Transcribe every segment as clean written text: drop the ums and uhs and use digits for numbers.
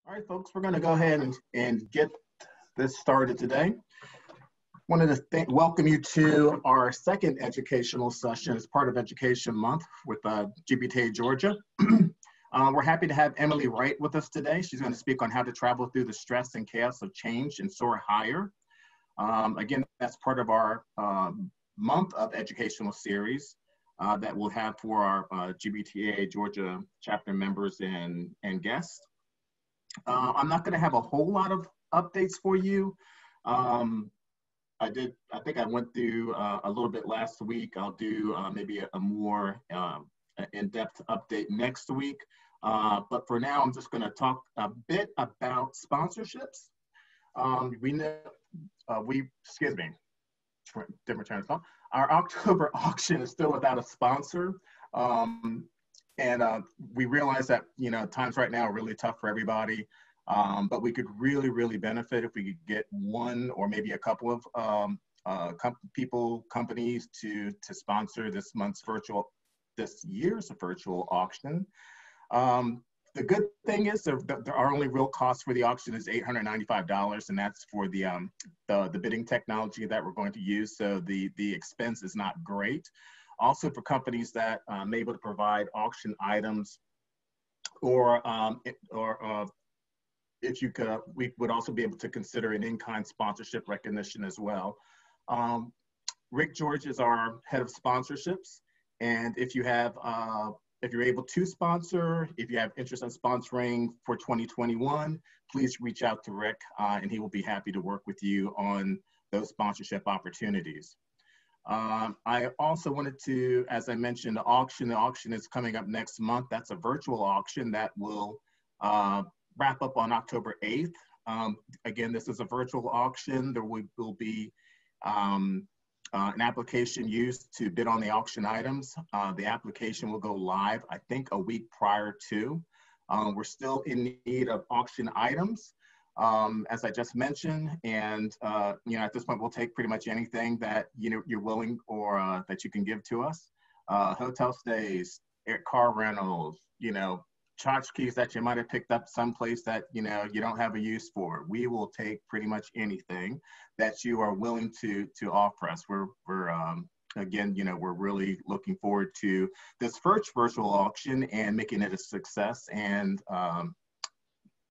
All right, folks, we're going to go ahead and get this started today. Wanted to welcome you to our second educational session as part of Education Month with GBTA Georgia. We're happy to have Emily Wright with us today. She's going to speak on how to travel through the stress and chaos of change and soar higher. Again, that's part of our month of educational series that we'll have for our GBTA Georgia chapter members and guests. I'm not going to have a whole lot of updates for you. I think I went through a little bit last week. I'll do maybe a more in-depth update next week. But for now, I'm just going to talk a bit about sponsorships. Different terms. Our October auction is still without a sponsor. We realize that, times right now are really tough for everybody, but we could really benefit if we could get one or maybe a couple of companies to sponsor this year's virtual auction. The good thing is our only real cost for the auction is $895, and that's for the bidding technology that we're going to use. So the expense is not great. Also, for companies that may be able to provide auction items, or if you could, we would also be able to consider an in-kind sponsorship recognition as well. Rick George is our head of sponsorships, and if you're able to sponsor, if you have interest in sponsoring for 2021, please reach out to Rick, and he will be happy to work with you on those sponsorship opportunities. I also wanted to, as I mentioned, the auction is coming up next month. That's a virtual auction that will wrap up on October 8th. Again, this is a virtual auction. There will be an application used to bid on the auction items. The application will go live, I think, a week prior to. We're still in need of auction items. As I just mentioned, and at this point, we'll take pretty much anything that you're willing or that you can give to us. Hotel stays, car rentals, tchotchkes that you might have picked up someplace that you don't have a use for. We will take pretty much anything that you are willing to offer us. Again, we're really looking forward to this first virtual auction and making it a success. And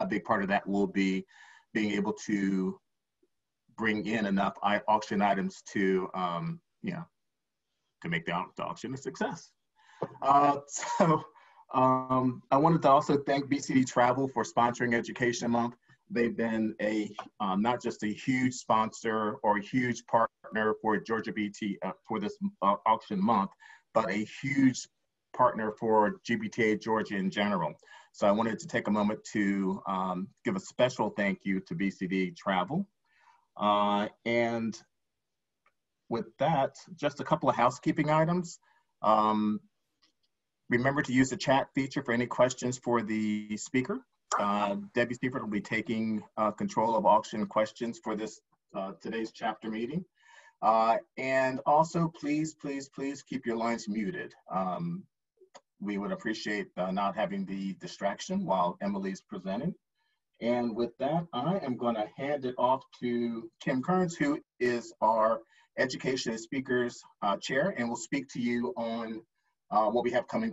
a big part of that will be being able to bring in enough auction items to make the auction a success. I wanted to also thank BCD Travel for sponsoring Education Month. They've been not just a huge sponsor or a huge partner for Georgia BT for this auction month, but a huge partner for GBTA Georgia in general. So I wanted to take a moment to give a special thank you to BCD Travel. And with that, just a couple of housekeeping items. Remember to use the chat feature for any questions for the speaker. Debbie Seifert will be taking control of auction questions for this today's chapter meeting. And also, please keep your lines muted. We would appreciate not having the distraction while Emily's presenting. And with that, I am going to hand it off to Kim Kearns, who is our Education and Speakers Chair, and will speak to you on what we have coming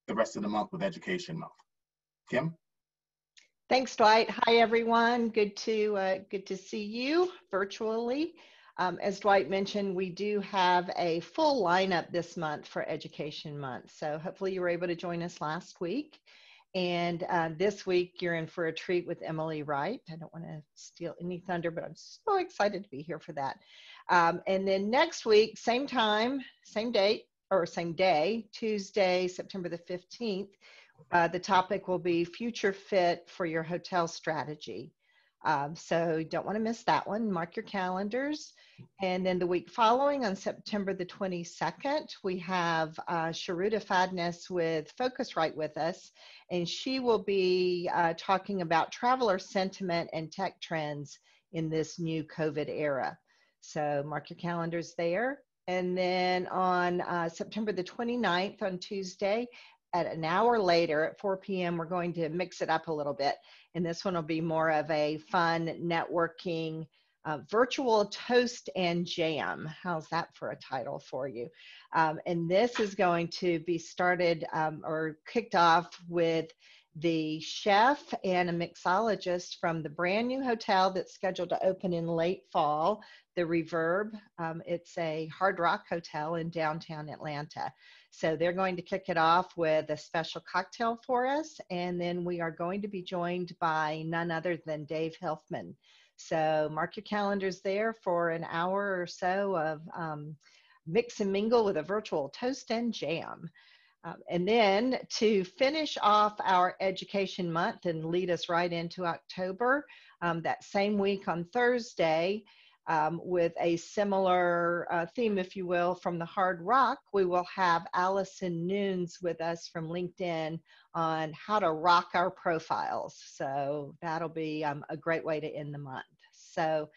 the rest of the month with Education Month. Kim? Thanks, Dwight. Hi, everyone. Good to see you virtually. As Dwight mentioned, we do have a full lineup this month for Education Month. So hopefully you were able to join us last week. And this week you're in for a treat with Emily Wright. I don't want to steal any thunder, but I'm so excited to be here for that. And then next week, same time, same date, or same day, Tuesday, September the 15th, the topic will be Future Fit for Your Hotel Strategy. So you don't want to miss that one. Mark your calendars. And then the week following, on September the 22nd, we have Sharuda Fadness with Focusrite with us, and she will be talking about traveler sentiment and tech trends in this new COVID era. So mark your calendars there. And then on September the 29th, on Tuesday, at an hour later at 4 p.m., we're going to mix it up a little bit. And this one will be more of a fun networking virtual toast and jam. How's that for a title for you? And this is going to be started or kicked off with the chef and a mixologist from the brand new hotel that's scheduled to open in late fall, the Reverb. It's a Hard Rock hotel in downtown Atlanta. So they're going to kick it off with a special cocktail for us. And then we are going to be joined by none other than Dave Hilfman. So mark your calendars there for an hour or so of mix and mingle with a virtual toast and jam. And then to finish off our education month and lead us right into October, that same week on Thursday, with a similar theme, if you will, from the Hard Rock, we will have Allison Nunes with us from LinkedIn on how to rock our profiles. So that'll be a great way to end the month. So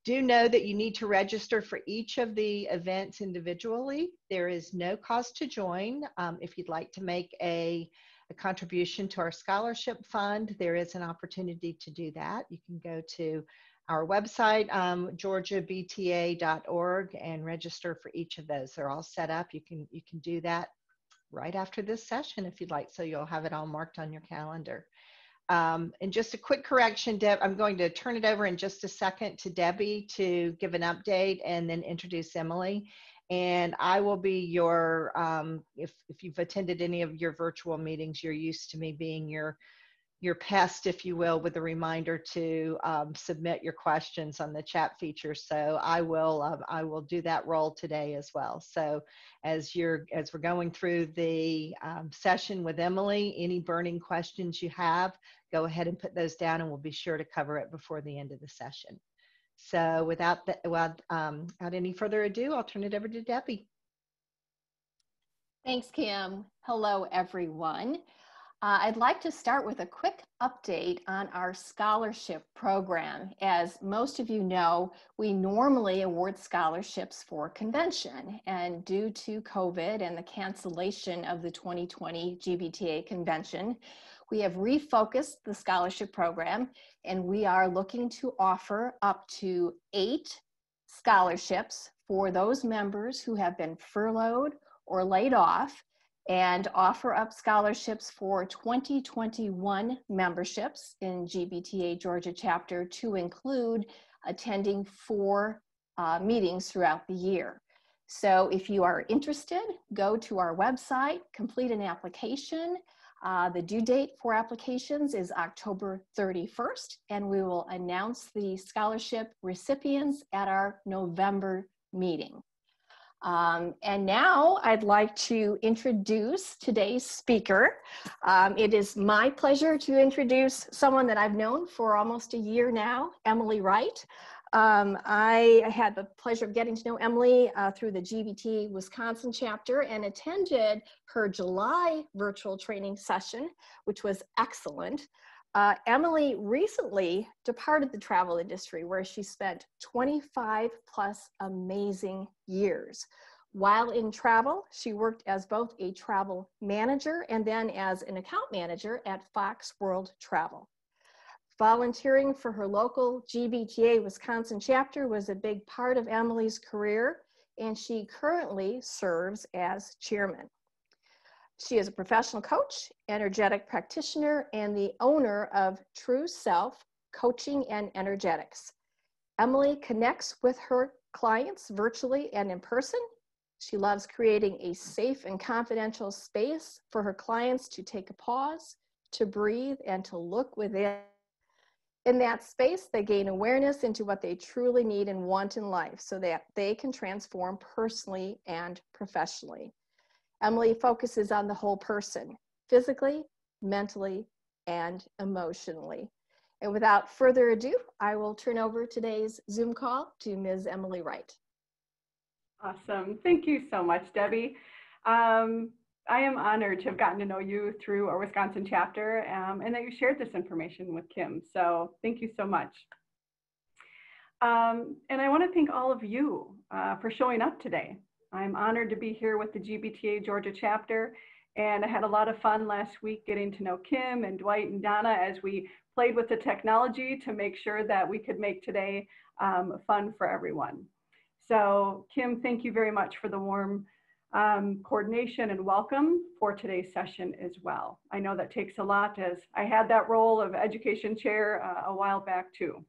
do know that you need to register for each of the events individually. There is no cost to join. If you'd like to make a contribution to our scholarship fund, there is an opportunity to do that. You can go to our website, georgiabta.org, and register for each of those. They're all set up. You can do that right after this session if you'd like, so you'll have it all marked on your calendar. And just a quick correction, Deb, I'm going to turn it over in just a second to Debbie to give an update and then introduce Emily. And I will be your, if you've attended any of your virtual meetings, you're used to me being your pest, if you will, with a reminder to submit your questions on the chat feature. So I will do that role today as well. So as we're going through the session with Emily, any burning questions you have, go ahead and put those down, and we'll be sure to cover it before the end of the session. So without any further ado, I'll turn it over to Debbie. Thanks, Kim. Hello, everyone. I'd like to start with a quick update on our scholarship program. As most of you know, we normally award scholarships for convention, and due to COVID and the cancellation of the 2020 GBTA convention, we have refocused the scholarship program, and we are looking to offer up to 8 scholarships for those members who have been furloughed or laid off, and offer up scholarships for 2021 memberships in GBTA Georgia chapter to include attending 4 meetings throughout the year. So if you are interested, go to our website, complete an application. The due date for applications is October 31st, and we will announce the scholarship recipients at our November meeting. And now I'd like to introduce today's speaker. It is my pleasure to introduce someone that I've known for almost a year now, Emily Wright. I had the pleasure of getting to know Emily through the GBT Wisconsin chapter and attended her July virtual training session, which was excellent. Emily recently departed the travel industry, where she spent 25 plus amazing years. While in travel, she worked as both a travel manager and then as an account manager at Fox World Travel. Volunteering for her local GBTA Wisconsin chapter was a big part of Emily's career, and she currently serves as chairman. She is a professional coach, energetic practitioner, and the owner of True Self Coaching and Energetics. Emily connects with her clients virtually and in person. She loves creating a safe and confidential space for her clients to take a pause, to breathe, and to look within. In that space, they gain awareness into what they truly need and want in life so that they can transform personally and professionally. Emily focuses on the whole person, physically, mentally, and emotionally. And without further ado, I will turn over today's Zoom call to Ms. Emily Wright. Awesome. Thank you so much, Debbie. I am honored to have gotten to know you through our Wisconsin chapter and that you shared this information with Kim. So thank you so much. And I want to thank all of you for showing up today. I'm honored to be here with the GBTA Georgia chapter And I had a lot of fun last week getting to know Kim and Dwight and Donna as we played with the technology to make sure that we could make today fun for everyone. So Kim, thank you very much for the warm coordination and welcome for today's session as well. I know that takes a lot, as I had that role of education chair a while back too.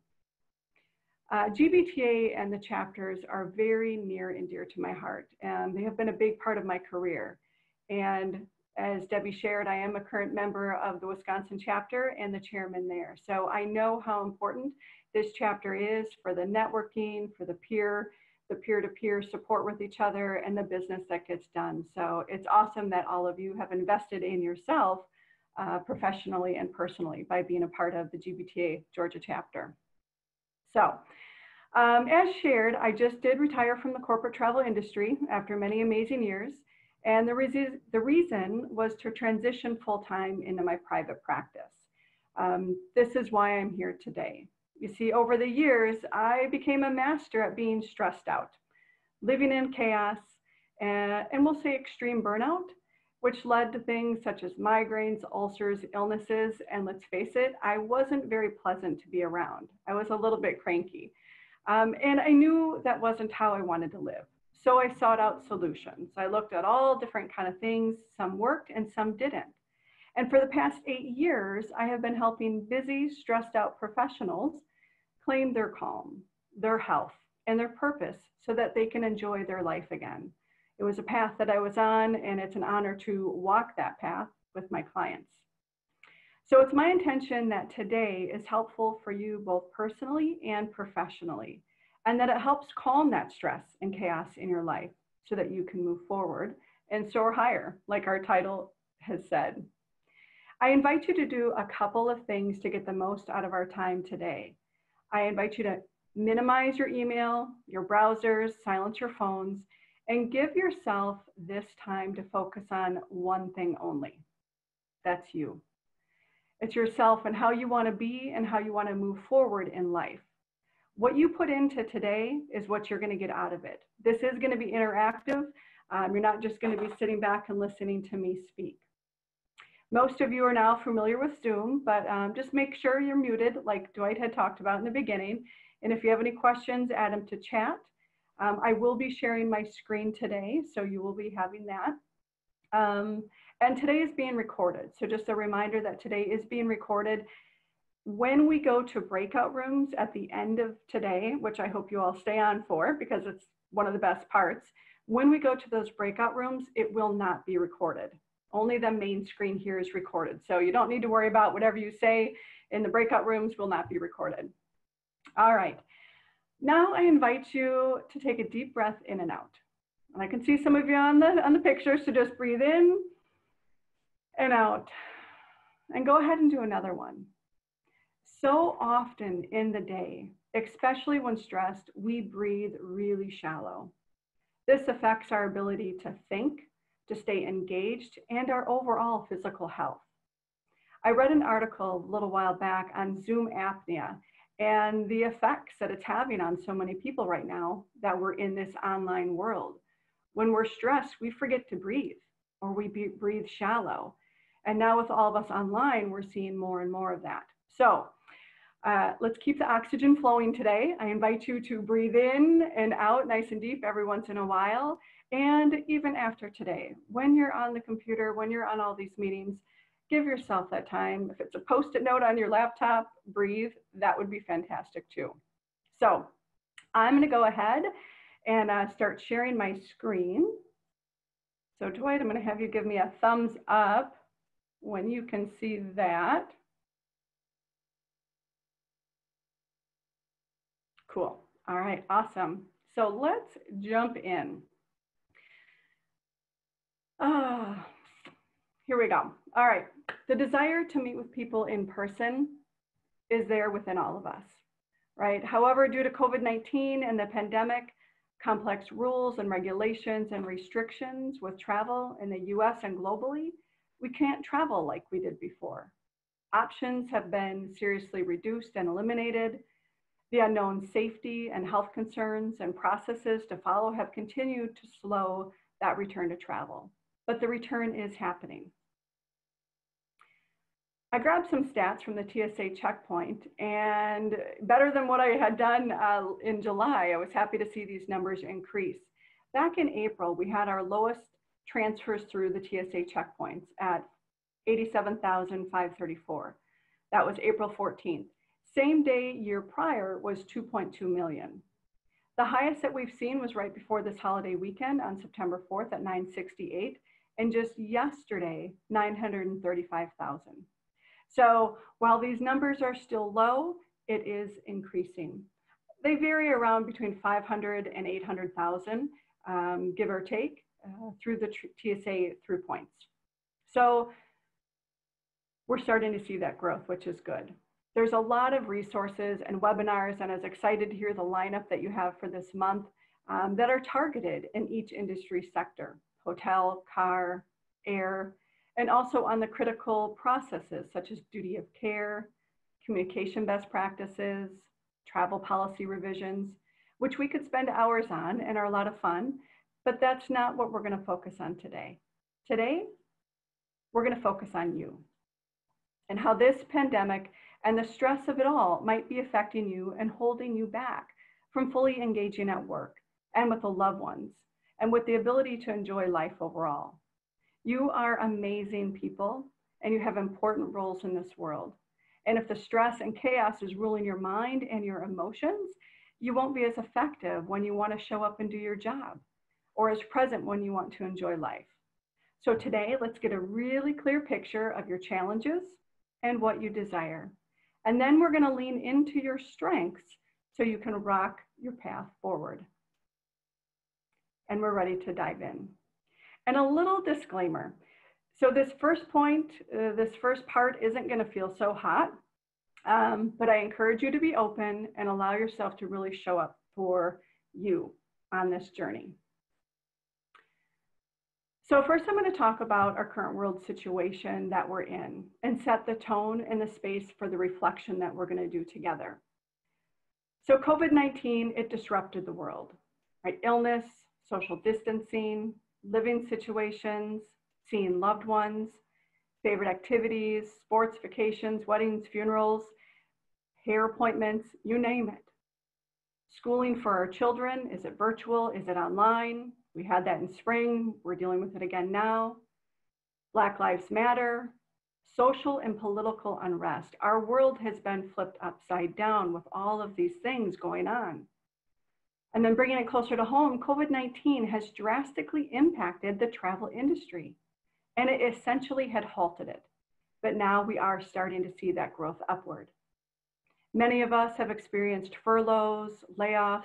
GBTA and the chapters are very near and dear to my heart, and they have been a big part of my career. And as Debbie shared, I am a current member of the Wisconsin chapter and the chairman there. So I know how important this chapter is for the networking, for the peer-to-peer support with each other, and the business that gets done. So it's awesome that all of you have invested in yourself professionally and personally by being a part of the GBTA Georgia chapter. So as shared, I just did retire from the corporate travel industry after many amazing years. And the reason was to transition full-time into my private practice. This is why I'm here today. You see, over the years, I became a master at being stressed out, living in chaos, and we'll say extreme burnout, which led to things such as migraines, ulcers, illnesses, and let's face it, I wasn't very pleasant to be around. I was a little bit cranky. And I knew that wasn't how I wanted to live. So I sought out solutions. I looked at all different kind of things. Some worked and some didn't. And for the past 8 years, I have been helping busy, stressed out professionals claim their calm, their health, and their purpose so that they can enjoy their life again. It was a path that I was on, and it's an honor to walk that path with my clients. So it's my intention that today is helpful for you both personally and professionally, and that it helps calm that stress and chaos in your life so that you can move forward and soar higher, like our title has said. I invite you to do a couple of things to get the most out of our time today. I invite you to minimize your email, your browsers, silence your phones, and give yourself this time to focus on one thing only. That's you. It's yourself and how you want to be and how you want to move forward in life. What you put into today is what you're going to get out of it. This is going to be interactive. You're not just going to be sitting back and listening to me speak. Most of you are now familiar with Zoom, but just make sure you're muted like Dwight had talked about in the beginning. And if you have any questions, add them to chat. I will be sharing my screen today, so you will be having that. And today is being recorded. So just a reminder that today is being recorded. When we go to breakout rooms at the end of today, which I hope you all stay on for because it's one of the best parts, when we go to those breakout rooms, it will not be recorded. Only the main screen here is recorded. So you don't need to worry about whatever you say in the breakout rooms will not be recorded. All right. Now I invite you to take a deep breath in and out. And I can see some of you on the picture, so just breathe in and out. And go ahead and do another one. So often in the day, especially when stressed, we breathe really shallow. This affects our ability to think, to stay engaged, and our overall physical health. I read an article a little while back on Zoom apnea and the effects that it's having on so many people right now that we're in this online world. When we're stressed, we forget to breathe, or we breathe shallow. And now with all of us online, we're seeing more and more of that. So let's keep the oxygen flowing today. I invite you to breathe in and out nice and deep every once in a while. And even after today, when you're on the computer, when you're on all these meetings, give yourself that time. If it's a Post-it note on your laptop, breathe. That would be fantastic too. So I'm going to go ahead and start sharing my screen. So Dwight, I'm going to have you give me a thumbs up when you can see that. Cool. All right, awesome. So let's jump in. Here we go. All right. The desire to meet with people in person is there within all of us, right? However, due to COVID-19 and the pandemic, complex rules and regulations and restrictions with travel in the US and globally, we can't travel like we did before. Options have been seriously reduced and eliminated. The unknown safety and health concerns and processes to follow have continued to slow that return to travel. but the return is happening. I grabbed some stats from the TSA Checkpoint, and better than what I had done in July, I was happy to see these numbers increase. Back in April, we had our lowest transfers through the TSA checkpoints at 87,534. That was April 14th. Same day year prior was 2.2 million. The highest that we've seen was right before this holiday weekend on September 4th at 968, and just yesterday, 935,000. So while these numbers are still low, it is increasing. They vary around between 500 and 800,000, give or take, through the TSA through points. So we're starting to see that growth, which is good. There's a lot of resources and webinars, and I was excited to hear the lineup that you have for this month that are targeted in each industry sector: hotel, car, air, and also on the critical processes such as duty of care, communication best practices, travel policy revisions, which we could spend hours on and are a lot of fun, but that's not what we're going to focus on today. Today, we're going to focus on you and how this pandemic and the stress of it all might be affecting you and holding you back from fully engaging at work and with the loved ones and with the ability to enjoy life overall. You are amazing people, and you have important roles in this world. And if the stress and chaos is ruling your mind and your emotions, you won't be as effective when you want to show up and do your job, or as present when you want to enjoy life. So today, let's get a really clear picture of your challenges and what you desire. And then we're going to lean into your strengths so you can rock your path forward. And we're ready to dive in. And a little disclaimer. So this first point, this first part isn't going to feel so hot, but I encourage you to be open and allow yourself to really show up for you on this journey. So first, I'm going to talk about our current world situation that we're in and set the tone and the space for the reflection that we're going to do together. So COVID-19, it disrupted the world, right? Illness, social distancing, living situations, seeing loved ones, favorite activities, sports, vacations, weddings, funerals, hair appointments, you name it. Schooling for our children, is it virtual? Is it online? We had that in spring. We're dealing with it again now. Black Lives Matter, social and political unrest. Our world has been flipped upside down with all of these things going on. And then bringing it closer to home, COVID-19 has drastically impacted the travel industry, and it essentially had halted it. But now we are starting to see that growth upward. Many of us have experienced furloughs, layoffs,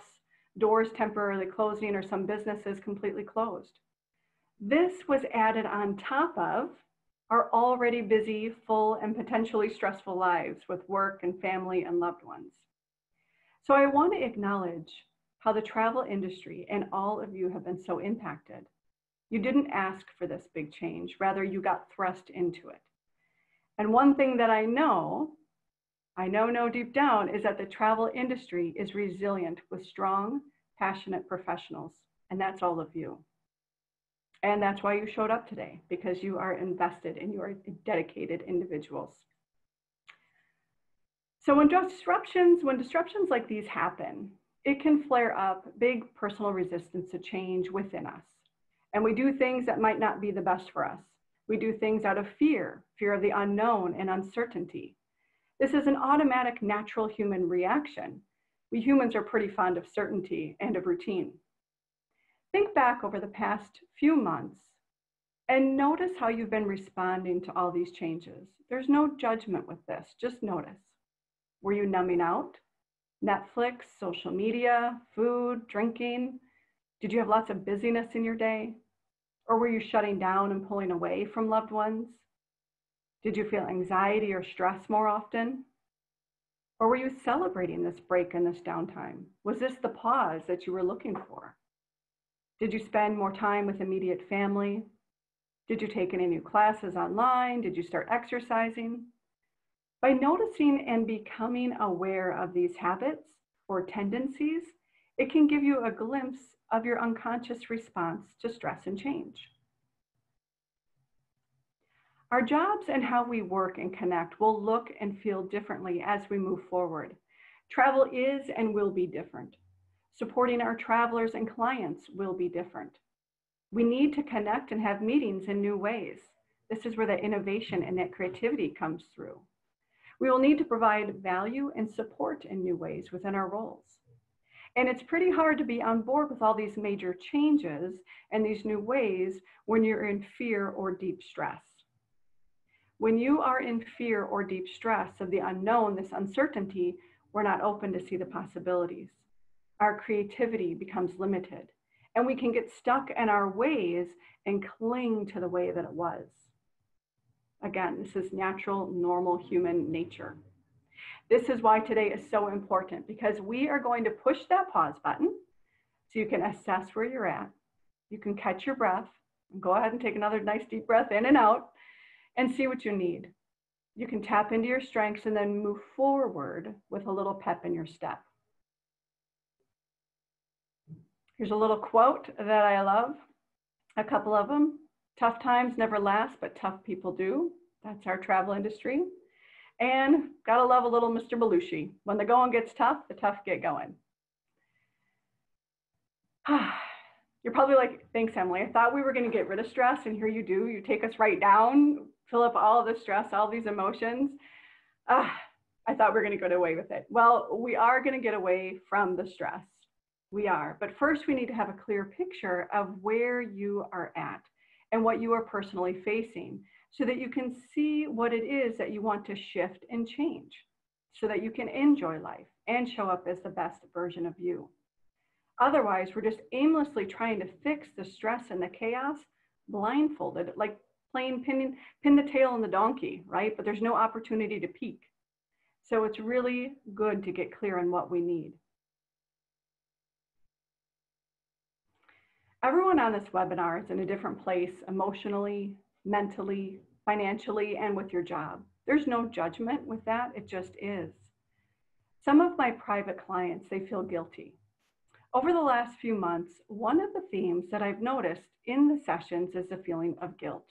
doors temporarily closing, or some businesses completely closed. This was added on top of our already busy, full, and potentially stressful lives with work and family and loved ones. So I want to acknowledge how the travel industry and all of you have been so impacted. You didn't ask for this big change, rather you got thrust into it. And one thing that I know deep down, is that the travel industry is resilient with strong, passionate professionals, and that's all of you. And that's why you showed up today, because you are invested and you are dedicated individuals. So when disruptions like these happen, it can flare up big personal resistance to change within us. And we do things that might not be the best for us. We do things out of fear of the unknown and uncertainty. This is an automatic, natural human reaction. We humans are pretty fond of certainty and of routine. Think back over the past few months and notice how you've been responding to all these changes. There's no judgment with this, just notice. Were you numbing out? Netflix, social media, food, drinking? Did you have lots of busyness in your day? Or were you shutting down and pulling away from loved ones? Did you feel anxiety or stress more often? Or were you celebrating this break and this downtime? Was this the pause that you were looking for? Did you spend more time with immediate family? Did you take any new classes online? Did you start exercising? By noticing and becoming aware of these habits or tendencies, it can give you a glimpse of your unconscious response to stress and change. Our jobs and how we work and connect will look and feel differently as we move forward. Travel is and will be different. Supporting our travelers and clients will be different. We need to connect and have meetings in new ways. This is where the innovation and that creativity comes through. We will need to provide value and support in new ways within our roles. And it's pretty hard to be on board with all these major changes and these new ways when you're in fear or deep stress. When you are in fear or deep stress of the unknown, this uncertainty, we're not open to see the possibilities. Our creativity becomes limited, and we can get stuck in our ways and cling to the way that it was. Again, this is natural, normal human nature. This is why today is so important, because we are going to push that pause button so you can assess where you're at. You can catch your breath and go ahead and take another nice deep breath in and out and see what you need. You can tap into your strengths and then move forward with a little pep in your step. Here's a little quote that I love, a couple of them. Tough times never last, but tough people do. That's our travel industry. And gotta love a little Mr. Belushi. When the going gets tough, the tough get going. You're probably like, thanks, Emily. I thought we were gonna get rid of stress, and here you do. You take us right down, fill up all of the stress, all these emotions. I thought we were gonna get away with it. Well, we are gonna get away from the stress. We are, but first we need to have a clear picture of where you are at and what you are personally facing, so that you can see what it is that you want to shift and change, so that you can enjoy life and show up as the best version of you. Otherwise, we're just aimlessly trying to fix the stress and the chaos, blindfolded, like playing pin the tail on the donkey, right? But there's no opportunity to peek. So it's really good to get clear on what we need. Everyone on this webinar is in a different place emotionally, mentally, financially, and with your job. There's no judgment with that, it just is. Some of my private clients, they feel guilty. Over the last few months, one of the themes that I've noticed in the sessions is the feeling of guilt.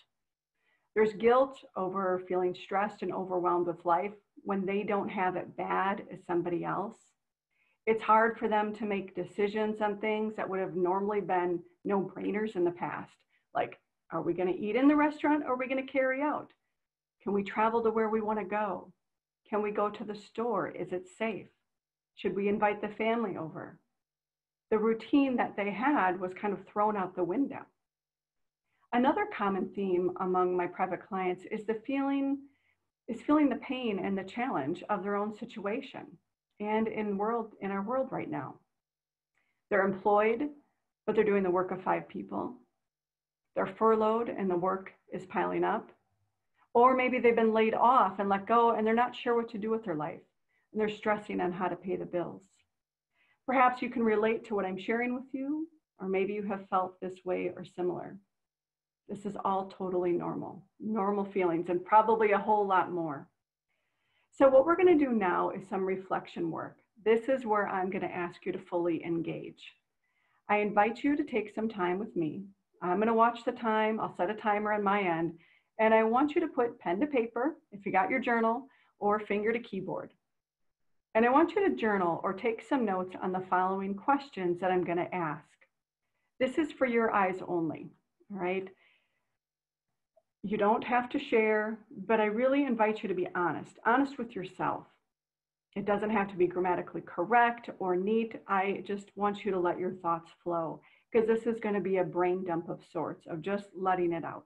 There's guilt over feeling stressed and overwhelmed with life when they don't have it bad as somebody else. It's hard for them to make decisions on things that would have normally been no-brainers in the past. Like, are we going to eat in the restaurant or are we going to carry out? Can we travel to where we want to go? Can we go to the store? Is it safe? Should we invite the family over? The routine that they had was kind of thrown out the window. Another common theme among my private clients is feeling the pain and the challenge of their own situation and in our world right now. They're employed, but they're doing the work of 5 people. They're furloughed and the work is piling up. Or maybe they've been laid off and let go and they're not sure what to do with their life. And they're stressing on how to pay the bills. Perhaps you can relate to what I'm sharing with you, or maybe you have felt this way or similar. This is all totally normal feelings, and probably a whole lot more. So what we're going to do now is some reflection work. This is where I'm going to ask you to fully engage. I invite you to take some time with me. I'm going to watch the time. I'll set a timer on my end, and I want you to put pen to paper, if you got your journal, or finger to keyboard. And I want you to journal or take some notes on the following questions that I'm going to ask. This is for your eyes only, all right? You don't have to share, but I really invite you to be honest with yourself. It doesn't have to be grammatically correct or neat. I just want you to let your thoughts flow, because this is going to be a brain dump of sorts, of just letting it out.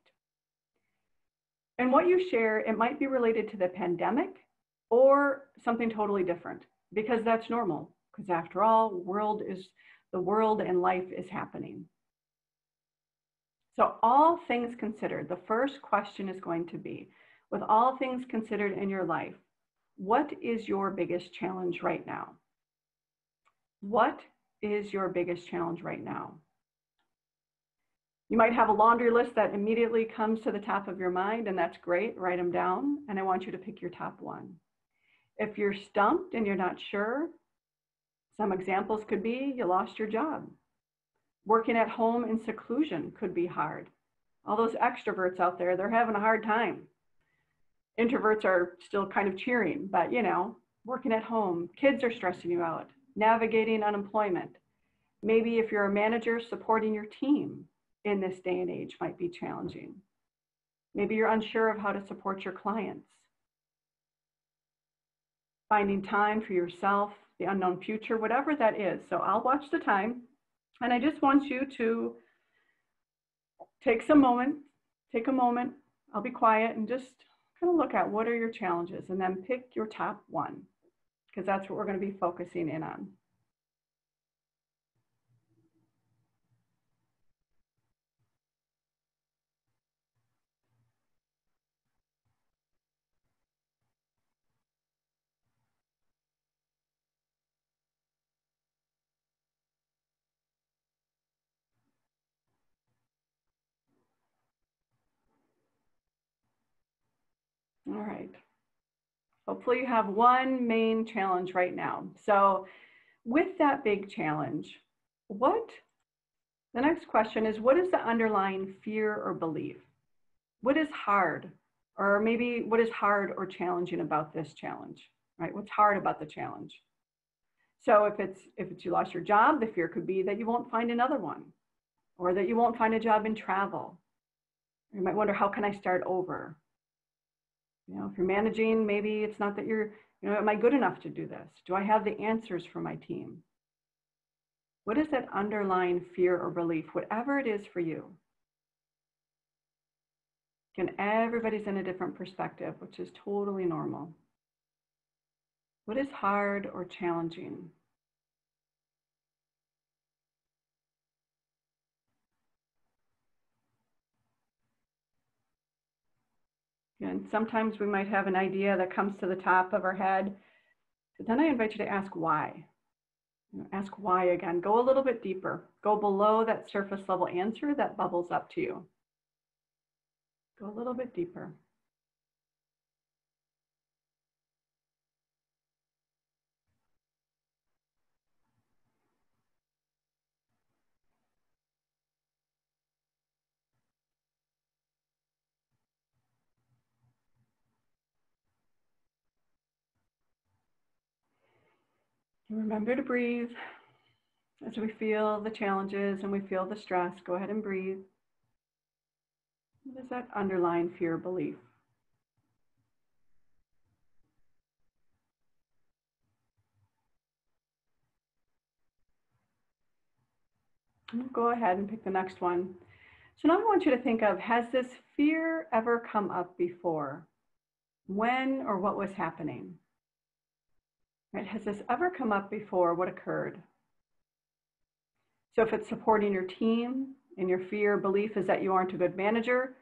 And what you share, it might be related to the pandemic or something totally different, because that's normal, because after all, the world and life is happening. So all things considered, the first question is going to be, with all things considered in your life, what is your biggest challenge right now? What is your biggest challenge right now? You might have a laundry list that immediately comes to the top of your mind, and that's great. Write them down, and I want you to pick your top one. If you're stumped and you're not sure, some examples could be you lost your job. Working at home in seclusion could be hard. All those extroverts out there, they're having a hard time. Introverts are still kind of cheering, but you know, working at home, kids are stressing you out, navigating unemployment. Maybe if you're a manager, supporting your team in this day and age might be challenging. Maybe you're unsure of how to support your clients. Finding time for yourself, the unknown future, whatever that is. So I'll watch the time, and I just want you to take a moment, I'll be quiet and just kind of look at what are your challenges and then pick your top one, because that's what we're going to be focusing in on. All right. Hopefully you have one main challenge right now. So with that big challenge, the next question is, what is the underlying fear or belief? What is hard? Or maybe what is hard or challenging about this challenge, right? What's hard about the challenge? So if it's you lost your job, the fear could be that you won't find another one, or that you won't find a job in travel. You might wonder, how can I start over? You know, if you're managing, maybe it's not that am I good enough to do this? Do I have the answers for my team? What is that underlying fear or belief, whatever it is for you? Again, everybody's in a different perspective, which is totally normal. What is hard or challenging? And sometimes we might have an idea that comes to the top of our head, but then I invite you to ask why. Ask why again. Go a little bit deeper. Go below that surface level answer that bubbles up to you. Go a little bit deeper. Remember to breathe as we feel the challenges and we feel the stress. Go ahead and breathe. What is that underlying fear belief? Go ahead and pick the next one. So now I want you to think of, has this fear ever come up before? When or what was happening? Right? Has this ever come up before? What occurred? So if it's supporting your team and your fear belief is that you aren't a good manager,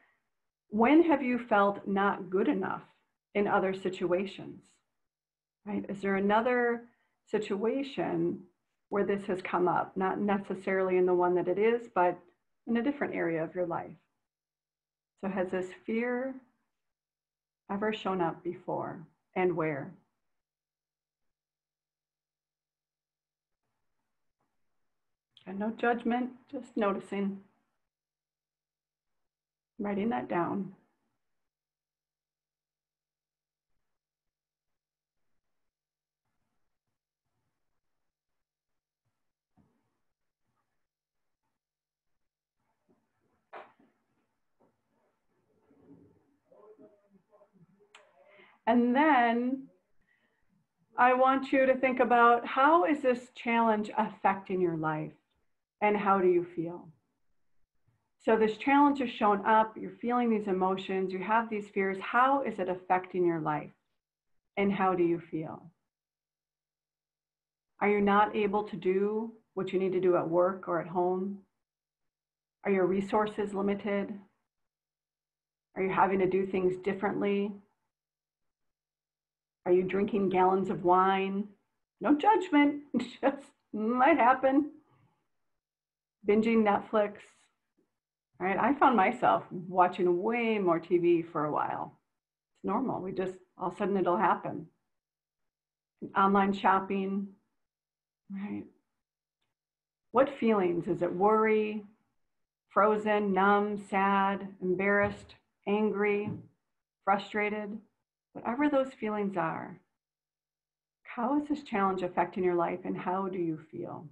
when have you felt not good enough in other situations? Right? Is there another situation where this has come up? Not necessarily in the one that it is, but in a different area of your life. So has this fear ever shown up before, and where? And no judgment, just noticing. Writing that down. And then I want you to think about, how is this challenge affecting your life and how do you feel? So this challenge has shown up, you're feeling these emotions, you have these fears. How is it affecting your life and how do you feel? Are you not able to do what you need to do at work or at home? Are your resources limited? Are you having to do things differently? Are you drinking gallons of wine? No judgment, just might happen. Binging Netflix. All right, I found myself watching way more TV for a while. It's normal. All of a sudden it'll happen. Online shopping, right? What feelings? Is it worry, frozen, numb, sad, embarrassed, angry, frustrated? Whatever those feelings are, how is this challenge affecting your life and how do you feel?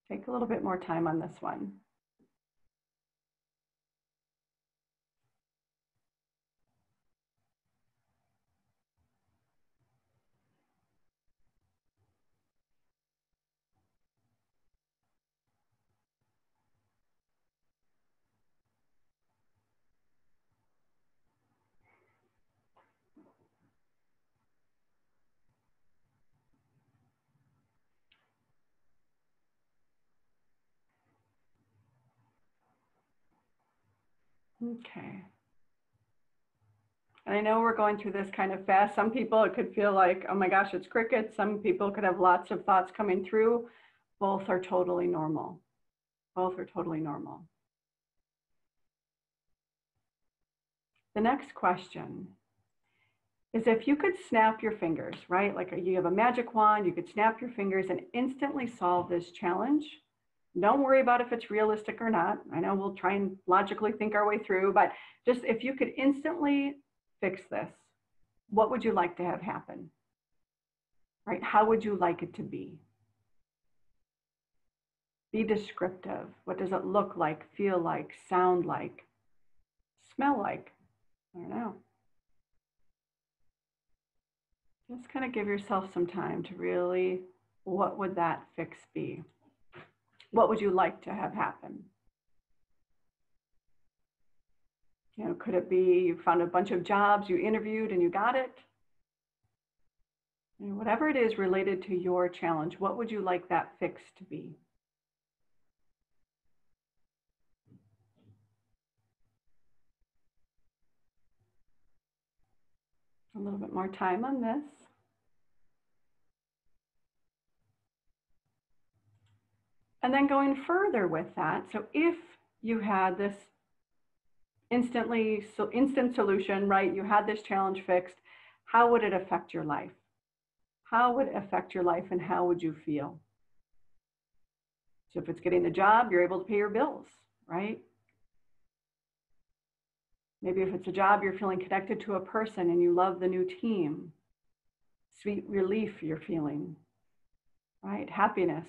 Take a little bit more time on this one. Okay. And I know we're going through this kind of fast. Some people, it could feel like, oh my gosh, it's crickets. Some people could have lots of thoughts coming through. Both are totally normal. Both are totally normal. The next question is if you could snap your fingers, right? Like you have a magic wand, you could snap your fingers and instantly solve this challenge. Don't worry about if it's realistic or not. I know we'll try and logically think our way through, but just if you could instantly fix this, what would you like to have happen? Right? How would you like it to be? Be descriptive. What does it look like, feel like, sound like, smell like? I don't know. Just kind of give yourself some time to really, what would that fix be? What would you like to have happen? You know, could it be you found a bunch of jobs, you interviewed and you got it? You know, whatever it is related to your challenge, what would you like that fix to be? A little bit more time on this. And then going further with that, so if you had this instant solution, right? You had this challenge fixed, how would it affect your life? How would it affect your life and how would you feel? So if it's getting the job, you're able to pay your bills, right? Maybe if it's a job, you're feeling connected to a person and you love the new team. Sweet relief you're feeling, right? Happiness.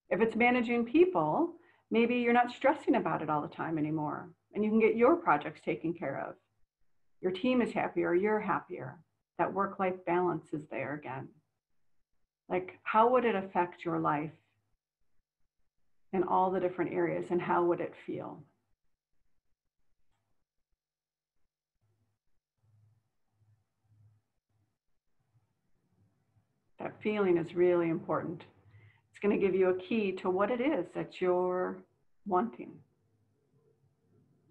If it's managing people, maybe you're not stressing about it all the time anymore and you can get your projects taken care of. Your team is happier, you're happier. That work-life balance is there again. Like, how would it affect your life in all the different areas and how would it feel? That feeling is really important. It's going to give you a key to what it is that you're wanting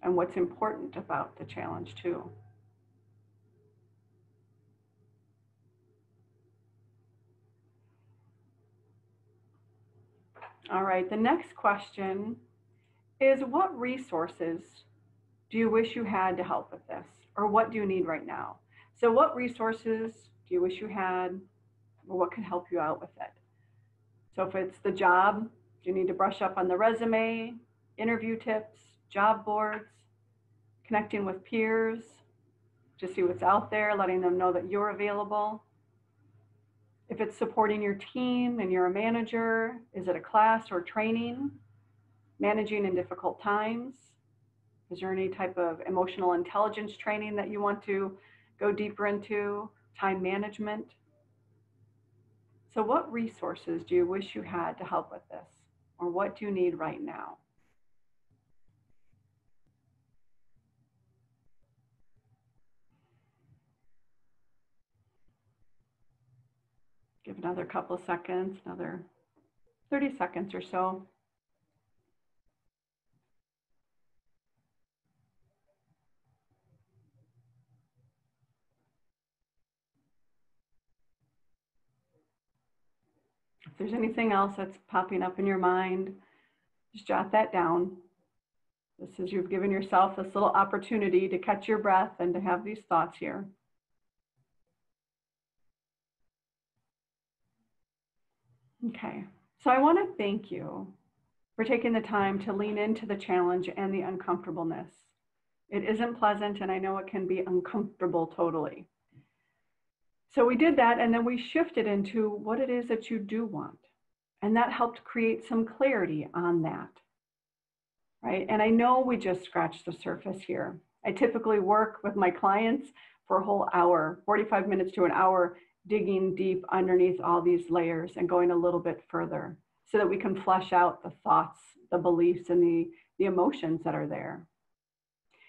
and what's important about the challenge too. All right, the next question is what resources do you wish you had to help with this? Or what do you need right now? So what resources do you wish you had or what can help you out with it? So if it's the job, do you need to brush up on the resume, interview tips, job boards, connecting with peers to see what's out there, letting them know that you're available? If it's supporting your team and you're a manager, is it a class or training? Managing in difficult times? Is there any type of emotional intelligence training that you want to go deeper into? Time management? So what resources do you wish you had to help with this? Or what do you need right now? Give another couple of seconds, another 30 seconds or so. If there's anything else that's popping up in your mind, just jot that down. This is, you've given yourself this little opportunity to catch your breath and to have these thoughts here. Okay, so I want to thank you for taking the time to lean into the challenge and the uncomfortableness. It isn't pleasant, and I know it can be uncomfortable totally. So we did that, and then we shifted into what it is that you do want. And that helped create some clarity on that, right? And I know we just scratched the surface here. I typically work with my clients for a whole hour, 45 minutes to an hour, digging deep underneath all these layers and going a little bit further so that we can flesh out the thoughts, the beliefs, and the emotions that are there.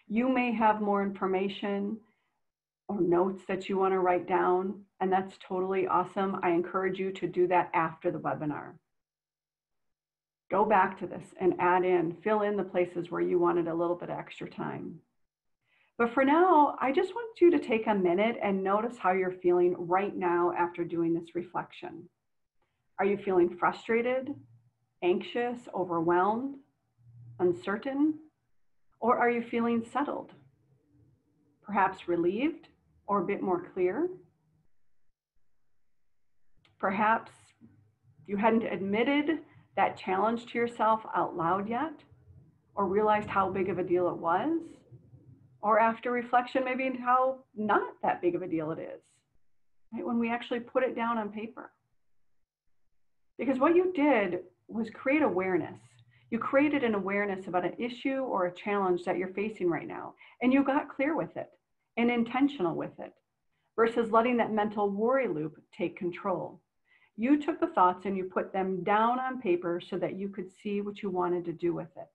You may have more information or notes that you want to write down, and that's totally awesome. I encourage you to do that after the webinar. Go back to this and add in, fill in the places where you wanted a little bit of extra time. But for now, I just want you to take a minute and notice how you're feeling right now after doing this reflection. Are you feeling frustrated, anxious, overwhelmed, uncertain, or are you feeling settled? Perhaps relieved or a bit more clear? Perhaps you hadn't admitted that challenge to yourself out loud yet, or realized how big of a deal it was, or after reflection, maybe how not that big of a deal it is, right? When we actually put it down on paper. Because what you did was create awareness. You created an awareness about an issue or a challenge that you're facing right now, and you got clear with it and intentional with it, versus letting that mental worry loop take control. You took the thoughts and you put them down on paper so that you could see what you wanted to do with it.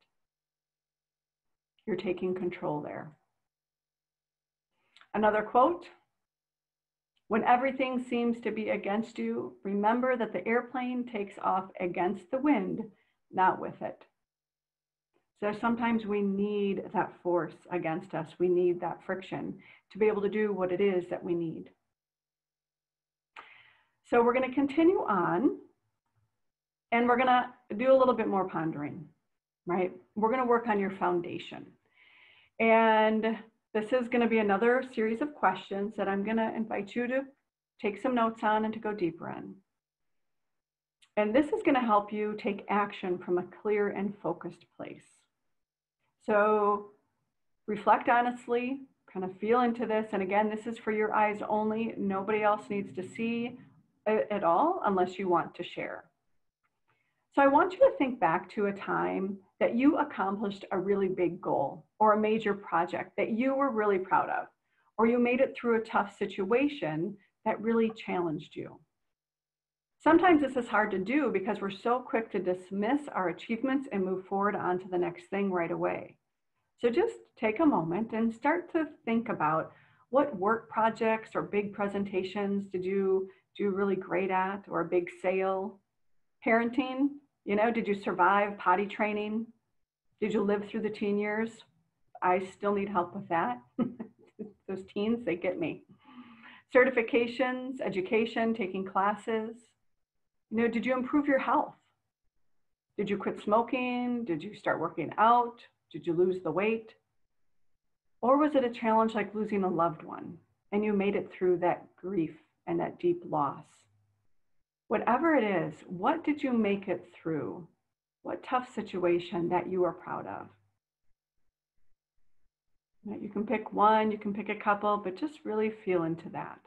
You're taking control there. Another quote: when everything seems to be against you, remember that the airplane takes off against the wind, not with it. So sometimes we need that force against us. We need that friction to be able to do what it is that we need. So we're going to continue on, and we're going to do a little bit more pondering, right? We're going to work on your foundation. And this is going to be another series of questions that I'm going to invite you to take some notes on and to go deeper in. And this is going to help you take action from a clear and focused place. So reflect honestly, kind of feel into this. And again, this is for your eyes only. Nobody else needs to see it at all unless you want to share. So I want you to think back to a time that you accomplished a really big goal or a major project that you were really proud of, or you made it through a tough situation that really challenged you. Sometimes this is hard to do because we're so quick to dismiss our achievements and move forward onto the next thing right away. So just take a moment and start to think about what work projects or big presentations did you do really great at, or a big sale. Parenting, did you survive potty training? Did you live through the teen years? I still need help with that. Those teens, they get me. Certifications, education, taking classes. Did you improve your health? Did you quit smoking? Did you start working out? Did you lose the weight? Or was it a challenge like losing a loved one and you made it through that grief and that deep loss? Whatever it is, what did you make it through? What tough situation that you are proud of? You can pick one, you can pick a couple, but just really feel into that.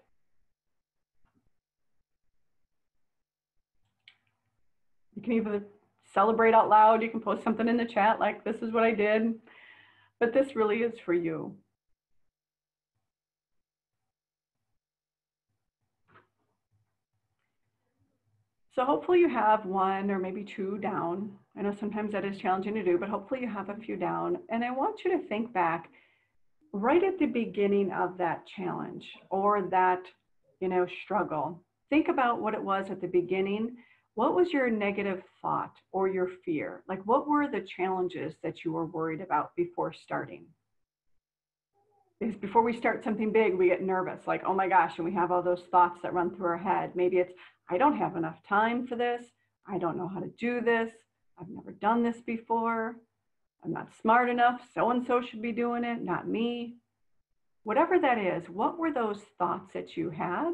You can even celebrate out loud. You can post something in the chat like, this is what I did, but this really is for you. So hopefully you have one or maybe two down. I know sometimes that is challenging to do, but hopefully you have a few down. And I want you to think back right at the beginning of that challenge or that, struggle. Think about what it was at the beginning. What was your negative thought or your fear? Like, what were the challenges that you were worried about before starting? Because before we start something big, we get nervous, like, oh my gosh, and we have all those thoughts that run through our head. Maybe it's, I don't have enough time for this. I don't know how to do this. I've never done this before. I'm not smart enough. So-and-so should be doing it, not me. Whatever that is, what were those thoughts that you had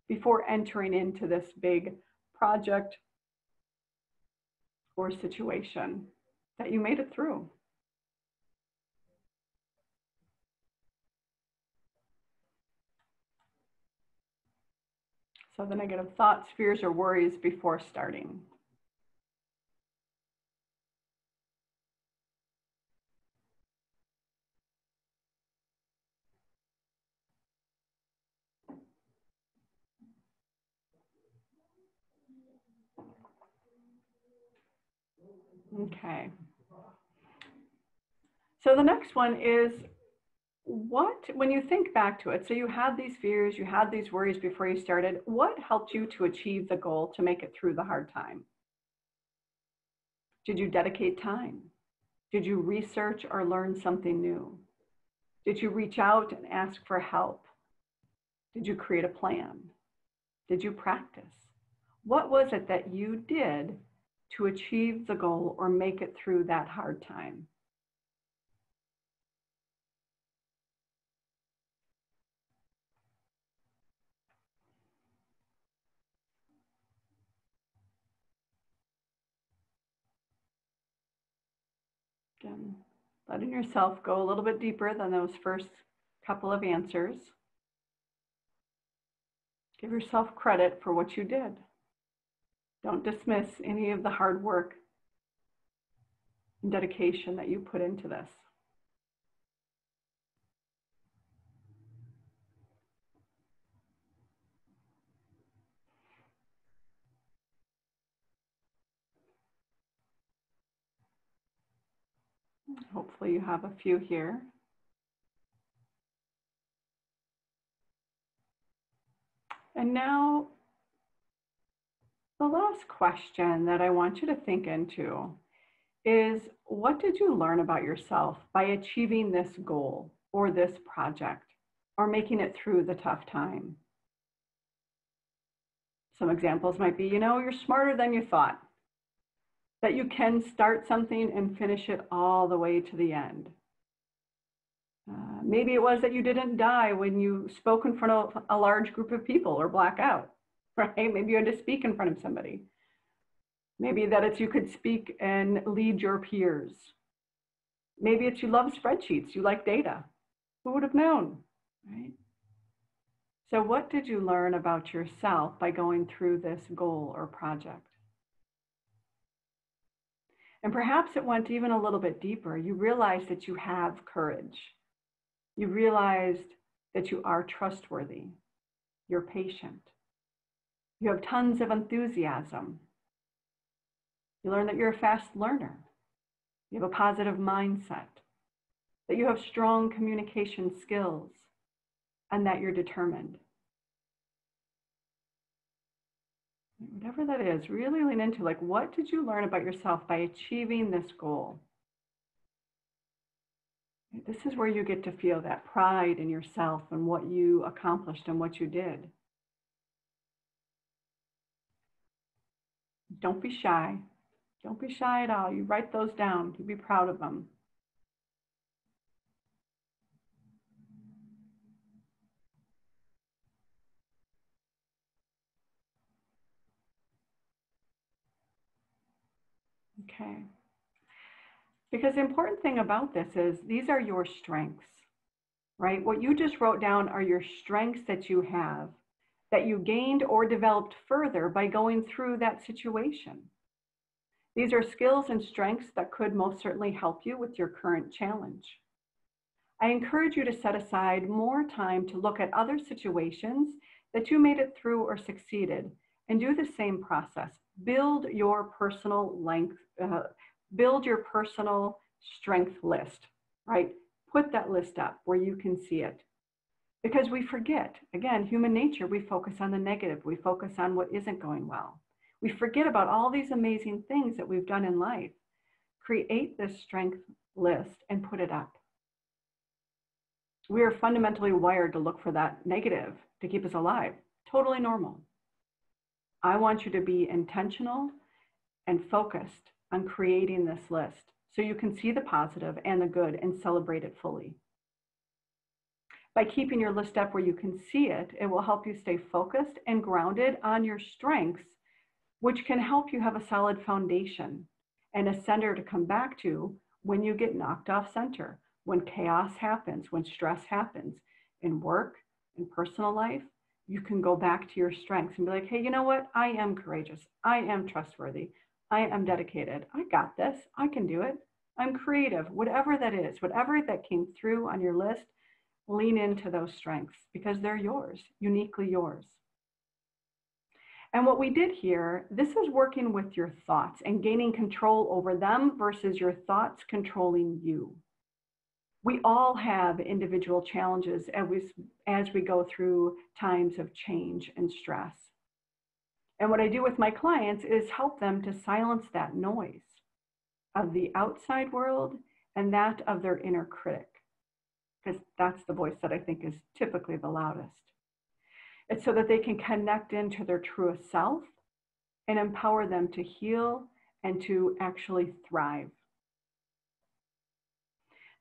before entering into this big project or situation that you made it through? So the negative thoughts, fears, or worries before starting. Okay. So the next one is, when you think back to it, so you had these fears, you had these worries before you started, what helped you to achieve the goal to make it through the hard time? Did you dedicate time? Did you research or learn something new? Did you reach out and ask for help? Did you create a plan? Did you practice? What was it that you did to achieve the goal or make it through that hard time? Again, letting yourself go a little bit deeper than those first couple of answers. Give yourself credit for what you did. Don't dismiss any of the hard work and dedication that you put into this. Hopefully you have a few here. And now, the last question that I want you to think into is, what did you learn about yourself by achieving this goal or this project or making it through the tough time? Some examples might be, you're smarter than you thought, that you can start something and finish it all the way to the end. Maybe it was that you didn't die when you spoke in front of a large group of people or black out, right? Maybe you had to speak in front of somebody. Maybe that it's you could speak and lead your peers. Maybe it's you love spreadsheets, you like data. Who would have known, right? So what did you learn about yourself by going through this goal or project? And perhaps it went even a little bit deeper. You realized that you have courage. You realized that you are trustworthy. You're patient. You have tons of enthusiasm. You learn that you're a fast learner. You have a positive mindset, that you have strong communication skills, and that you're determined. Whatever that is, really lean into, what did you learn about yourself by achieving this goal? This is where you get to feel that pride in yourself and what you accomplished and what you did. Don't be shy. Don't be shy at all. You write those down. You be proud of them. Okay. Because the important thing about this is these are your strengths, right? What you just wrote down are your strengths that you have, that you gained or developed further by going through that situation. These are skills and strengths that could most certainly help you with your current challenge. I encourage you to set aside more time to look at other situations that you made it through or succeeded, and do the same process. Build your personal strength list, right? Put that list up where you can see it. Because we forget, again, human nature, we focus on the negative. We focus on what isn't going well. We forget about all these amazing things that we've done in life. Create this strength list and put it up. We are fundamentally wired to look for that negative to keep us alive. Totally normal. I want you to be intentional and focused on creating this list so you can see the positive and the good and celebrate it fully. By keeping your list up where you can see it, it will help you stay focused and grounded on your strengths, which can help you have a solid foundation and a center to come back to when you get knocked off center, when chaos happens, when stress happens in work, in personal life, you can go back to your strengths and be like, hey, you know what? I am courageous. I am trustworthy. I am dedicated. I got this. I can do it. I'm creative. Whatever that is, whatever that came through on your list, lean into those strengths because they're yours, uniquely yours. And what we did here, this is working with your thoughts and gaining control over them versus your thoughts controlling you. We all have individual challenges as we go through times of change and stress. And what I do with my clients is help them to silence that noise of the outside world and that of their inner critic, because that's the voice that I think is typically the loudest. It's so that they can connect into their truest self and empower them to heal and to actually thrive.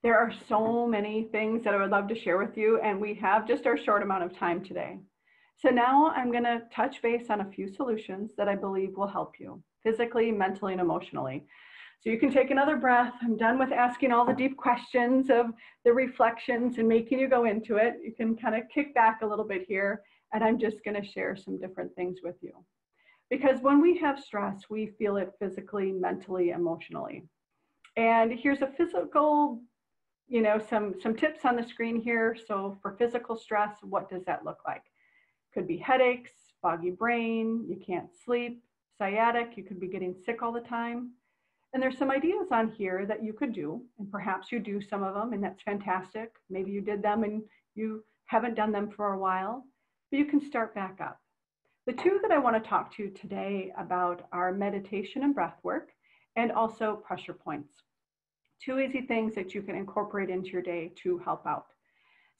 There are so many things that I would love to share with you, and we have just our short amount of time today. So now I'm going to touch base on a few solutions that I believe will help you physically, mentally, and emotionally. So you can take another breath. I'm done with asking all the deep questions of the reflections and making you go into it. You can kind of kick back a little bit here, and I'm just going to share some different things with you. Because when we have stress, we feel it physically, mentally, emotionally. And here's a physical, some tips on the screen here. So for physical stress, what does that look like? Could be headaches, foggy brain, you can't sleep, sciatic, you could be getting sick all the time. And there's some ideas on here that you could do, and perhaps you do some of them, and that's fantastic. Maybe you did them and you haven't done them for a while, but you can start back up. The two that I want to talk to you today about are meditation and breath work, and also pressure points. Two easy things that you can incorporate into your day to help out.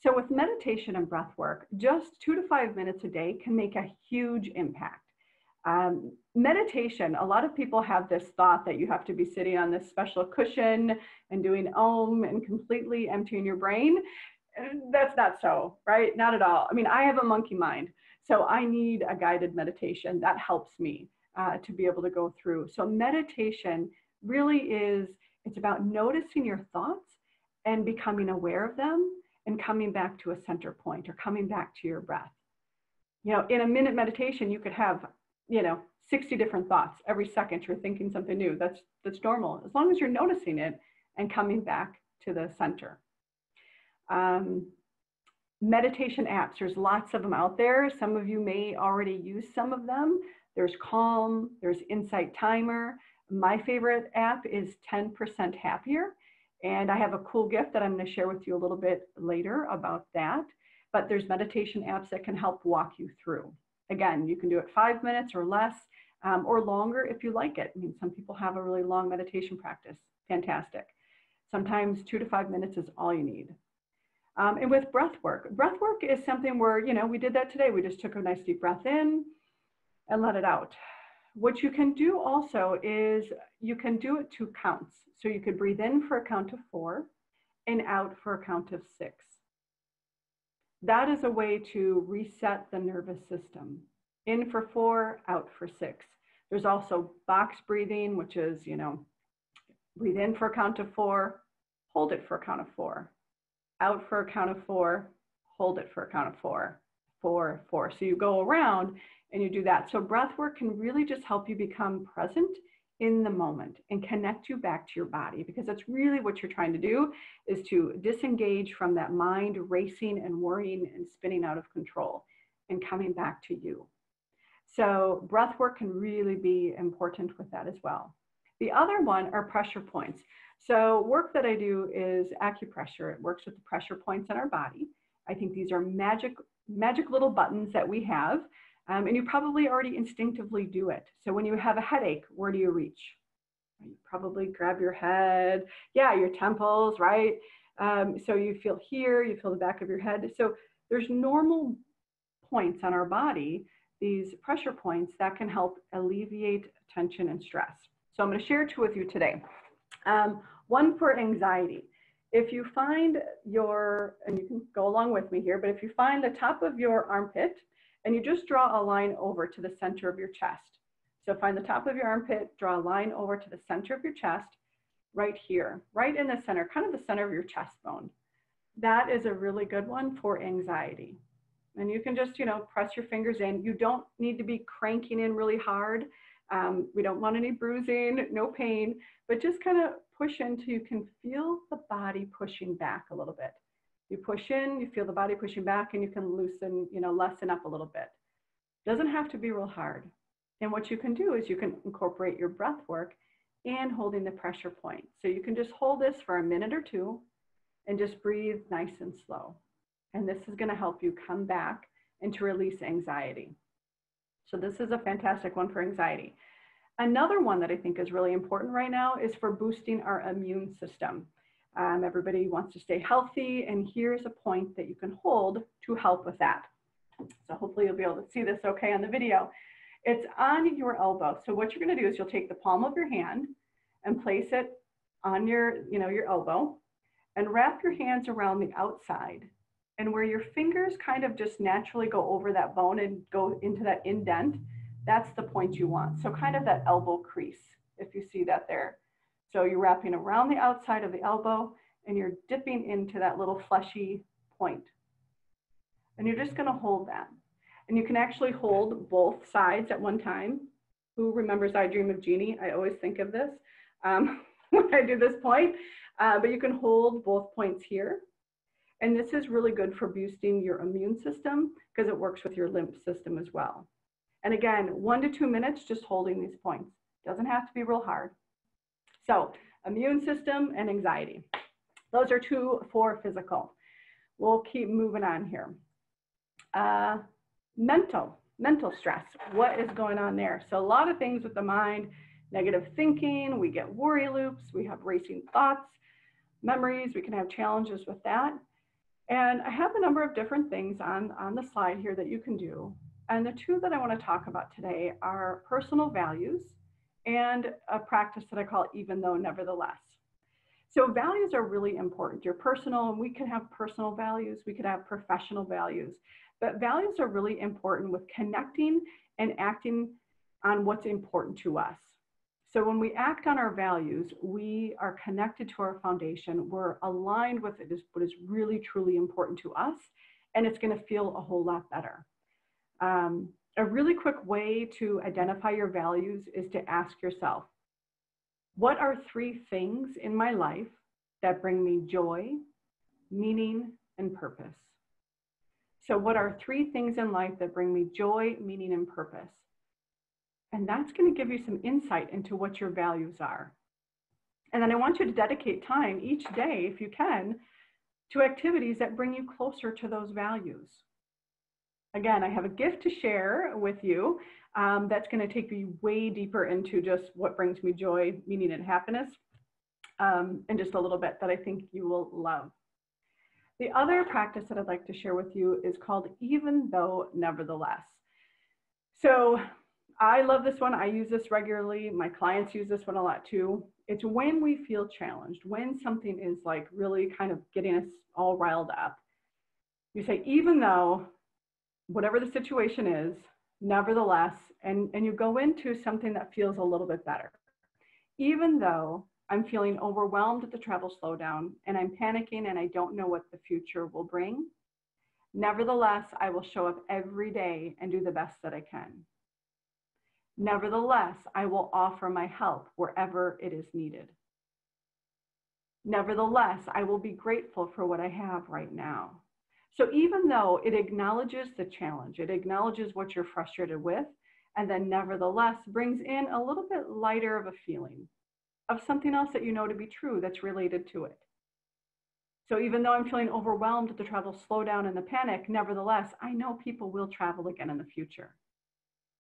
So with meditation and breath work, just 2 to 5 minutes a day can make a huge impact. Meditation, a lot of people have this thought that you have to be sitting on this special cushion and doing Om and completely emptying your brain. That's not so, right? Not at all. I mean, I have a monkey mind, so I need a guided meditation that helps me to be able to go through. So meditation really is, it's about noticing your thoughts and becoming aware of them and coming back to a center point or coming back to your breath. In a minute meditation, you could have 60 different thoughts. Every second you're thinking something new. That's normal, as long as you're noticing it and coming back to the center. Meditation apps, there's lots of them out there. Some of you may already use some of them. There's Calm, there's Insight Timer. My favorite app is 10% Happier. And I have a cool gift that I'm going to share with you a little bit later about that. But there's meditation apps that can help walk you through. Again, you can do it 5 minutes or less, or longer if you like it. I mean, some people have a really long meditation practice. Fantastic. Sometimes 2 to 5 minutes is all you need. And with breath work is something where, we did that today. We just took a nice deep breath in and let it out. What you can do also is you can do it 2 counts. So you could breathe in for a count of 4 and out for a count of 6. That is a way to reset the nervous system. In for 4, out for 6. There's also box breathing, which is, breathe in for a count of 4, hold it for a count of 4. Out for a count of 4, hold it for a count of 4, 4, 4. So you go around and you do that. So breath work can really just help you become present in the moment and connect you back to your body, because that's really what you're trying to do, is to disengage from that mind racing and worrying and spinning out of control and coming back to you. So breath work can really be important with that as well. The other one are pressure points. So work that I do is acupressure. It works with the pressure points in our body. I think these are magic little buttons that we have. And you probably already instinctively do it. So when you have a headache, where do you reach? You probably grab your head, your temples, right? So you feel here, you feel the back of your head. So there's normal points on our body, these pressure points that can help alleviate tension and stress. So I'm going to share 2 with you today. One for anxiety. If you find and you can go along with me here, but if you find the top of your armpit, and you just draw a line over to the center of your chest. So find the top of your armpit, draw a line over to the center of your chest, right here, right in the center, kind of the center of your chest bone. That is a really good one for anxiety. And you can just, you know, press your fingers in. You don't need to be cranking in really hard. We don't want any bruising, no pain, but just kind of push until you can feel the body pushing back a little bit. You push in, you feel the body pushing back, and you can loosen, you know, lessen up a little bit. Doesn't have to be real hard. And what you can do is you can incorporate your breath work and holding the pressure point. So you can just hold this for a minute or two and just breathe nice and slow. And this is going to help you come back and to release anxiety. So this is a fantastic one for anxiety. Another one that I think is really important right now is for boosting our immune system. Everybody wants to stay healthy, and here's a point that you can hold to help with that. So hopefully you'll be able to see this okay on the video. It's on your elbow. So what you're going to do is you'll take the palm of your hand and place it on your, you know, your elbow, and wrap your hands around the outside. And where your fingers kind of just naturally go over that bone and go into that indent, that's the point you want. So kind of that elbow crease, if you see that there. So you're wrapping around the outside of the elbow, and you're dipping into that little fleshy point. And you're just going to hold that. And you can actually hold both sides at one time. Who remembers I Dream of Jeannie? I always think of this when I do this point. But you can hold both points here. And this is really good for boosting your immune system because it works with your lymph system as well. And again, 1 to 2 minutes just holding these points. Doesn't have to be real hard. So immune system and anxiety. Those are 2 for physical. We'll keep moving on here. Mental stress. What is going on there? So a lot of things with the mind, negative thinking, we get worry loops, we have racing thoughts, memories, we can have challenges with that. And I have a number of different things on the slide here that you can do. And the 2 that I want to talk about today are personal values and a practice that I call even though, nevertheless. So values are really important. Your personal, and we can have personal values, we could have professional values, but values are really important with connecting and acting on what's important to us. So when we act on our values, we are connected to our foundation. We're aligned with it, what is really, truly important to us, and it's going to feel a whole lot better. A really quick way to identify your values is to ask yourself, what are 3 things in my life that bring me joy, meaning, and purpose? So what are 3 things in life that bring me joy, meaning, and purpose? And that's going to give you some insight into what your values are. And then I want you to dedicate time each day, if you can, to activities that bring you closer to those values. Again, I have a gift to share with you that's going to take you way deeper into just what brings me joy, meaning, and happiness in just a little bit that I think you will love. The other practice that I'd like to share with you is called even though, nevertheless. So I love this one. I use this regularly. My clients use this one a lot too. It's when we feel challenged, when something is like really kind of getting us all riled up. You say, even though, whatever the situation is, nevertheless, and you go into something that feels a little bit better. Even though I'm feeling overwhelmed at the travel slowdown and I'm panicking and I don't know what the future will bring, nevertheless, I will show up every day and do the best that I can. Nevertheless, I will offer my help wherever it is needed. Nevertheless, I will be grateful for what I have right now. So even though it acknowledges the challenge, it acknowledges what you're frustrated with, and then nevertheless brings in a little bit lighter of a feeling of something else that you know to be true that's related to it. So even though I'm feeling overwhelmed at the travel slowdown and the panic, nevertheless, I know people will travel again in the future.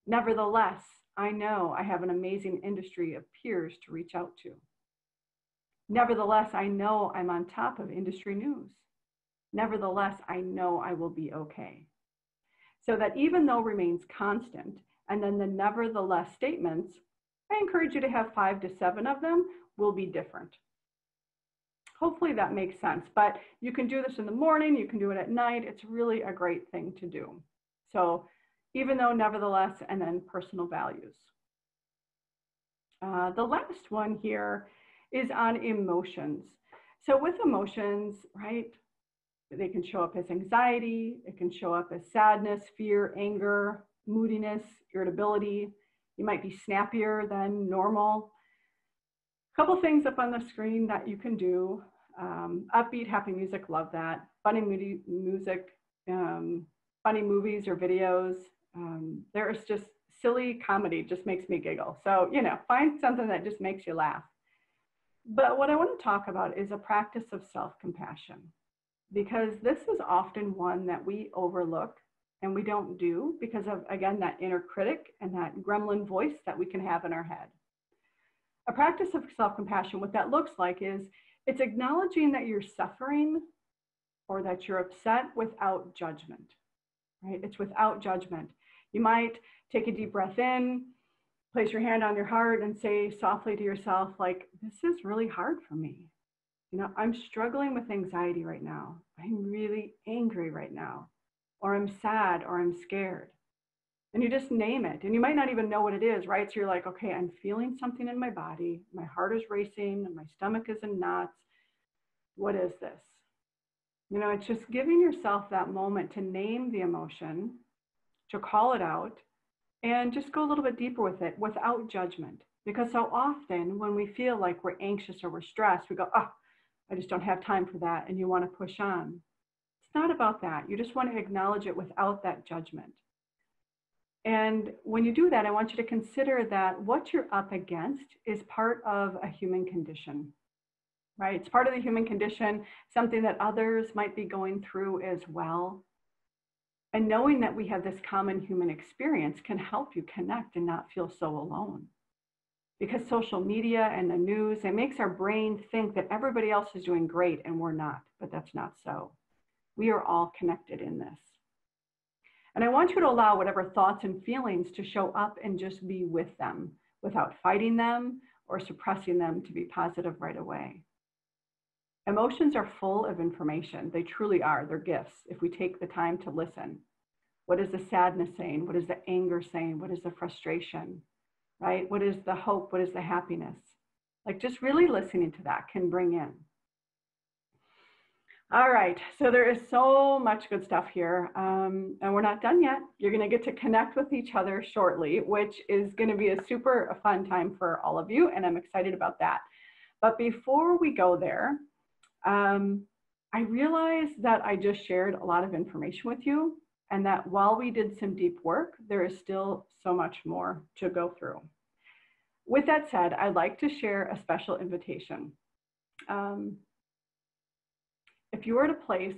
Nevertheless, I know I have an amazing industry of peers to reach out to. Nevertheless, I know I'm on top of industry news. Nevertheless, I know I will be okay. So that even though remains constant, and then the nevertheless statements, I encourage you to have 5 to 7 of them, will be different. Hopefully that makes sense, but you can do this in the morning, you can do it at night. It's really a great thing to do. So even though, nevertheless, and then personal values. The last one here is on emotions. So with emotions, right, They can show up as anxiety. It can show up as sadness, fear, anger, moodiness, irritability. You might be snappier than normal. A couple things up on the screen that you can do. Upbeat, happy music, love that. Funny music, funny movies or videos. There's just silly comedy, just makes me giggle. So, you know, find something that just makes you laugh. But what I want to talk about is a practice of self-compassion, because this is often one that we overlook and we don't do because of, again, that inner critic and that gremlin voice that we can have in our head. A practice of self-compassion, what that looks like is it's acknowledging that you're suffering or that you're upset without judgment, right? It's without judgment. You might take a deep breath in, place your hand on your heart and say softly to yourself, like, this is really hard for me. You know, I'm struggling with anxiety right now. I'm really angry right now, or I'm sad, or I'm scared. And you just name it. And you might not even know what it is, right? So you're like, okay, I'm feeling something in my body. My heart is racing, and my stomach is in knots. What is this? You know, it's just giving yourself that moment to name the emotion, to call it out, and just go a little bit deeper with it without judgment. Because so often when we feel like we're anxious or we're stressed, we go, oh, I just don't have time for that. And you want to push on. It's not about that. You just want to acknowledge it without that judgment. And when you do that, I want you to consider that what you're up against is part of a human condition, right? It's part of the human condition, something that others might be going through as well. And knowing that we have this common human experience can help you connect and not feel so alone. Because social media and the news, it makes our brain think that everybody else is doing great and we're not, but that's not so. We are all connected in this. And I want you to allow whatever thoughts and feelings to show up and just be with them without fighting them or suppressing them to be positive right away. Emotions are full of information. They truly are. They're gifts if we take the time to listen. What is the sadness saying? What is the anger saying? What is the frustration, right? What is the hope? What is the happiness? Like just really listening to that can bring in. All right, so there is so much good stuff here, and we're not done yet. You're going to get to connect with each other shortly, which is going to be a super fun time for all of you, and I'm excited about that. But before we go there, I realized that I just shared a lot of information with you, and that while we did some deep work, there is still so much more to go through. With that said, I'd like to share a special invitation. If you're at a place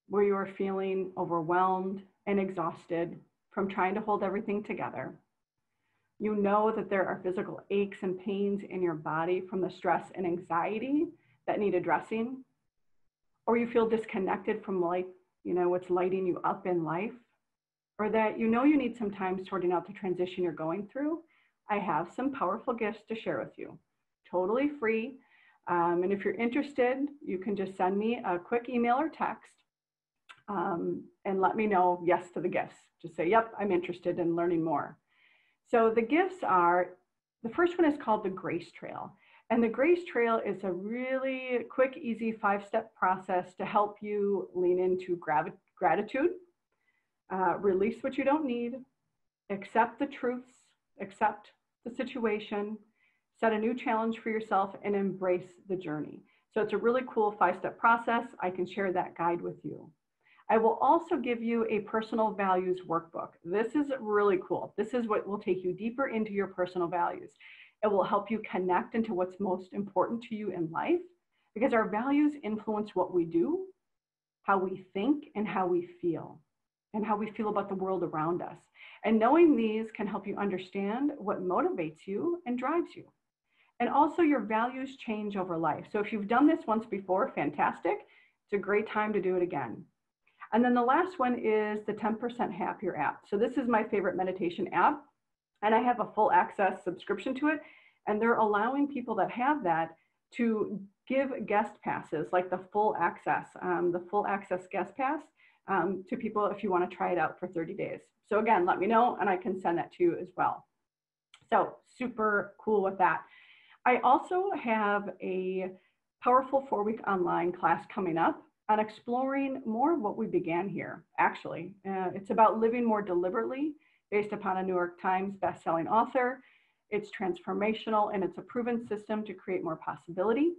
where you are feeling overwhelmed and exhausted from trying to hold everything together, you know that there are physical aches and pains in your body from the stress and anxiety that need addressing, or you feel disconnected from life, you know, what's lighting you up in life, or that you know you need some time sorting out the transition you're going through, I have some powerful gifts to share with you, totally free. And if you're interested, you can just send me a quick email or text and let me know yes to the gifts. Just say, yep, I'm interested in learning more. So the gifts are, the first one is called the Grace Trail. And the Grace Trail is a really quick, easy 5-step process to help you lean into gratitude, release what you don't need, accept the truths, accept the situation, set a new challenge for yourself, and embrace the journey. So it's a really cool 5-step process. I can share that guide with you. I will also give you a personal values workbook. This is really cool. This is what will take you deeper into your personal values. It will help you connect into what's most important to you in life, because our values influence what we do, how we think, and how we feel about the world around us. And knowing these can help you understand what motivates you and drives you. And also your values change over life. So if you've done this once before, fantastic. It's a great time to do it again. And then the last one is the 10% Happier app. So this is my favorite meditation app, and I have a full access subscription to it. And they're allowing people that have that to give guest passes, like the full access guest pass to people if you want to try it out for 30 days. So again, let me know and I can send that to you as well. So super cool with that. I also have a powerful 4-week online class coming up on exploring more of what we began here, actually. It's about living more deliberately based upon a New York Times bestselling author. It's transformational, and it's a proven system to create more possibility,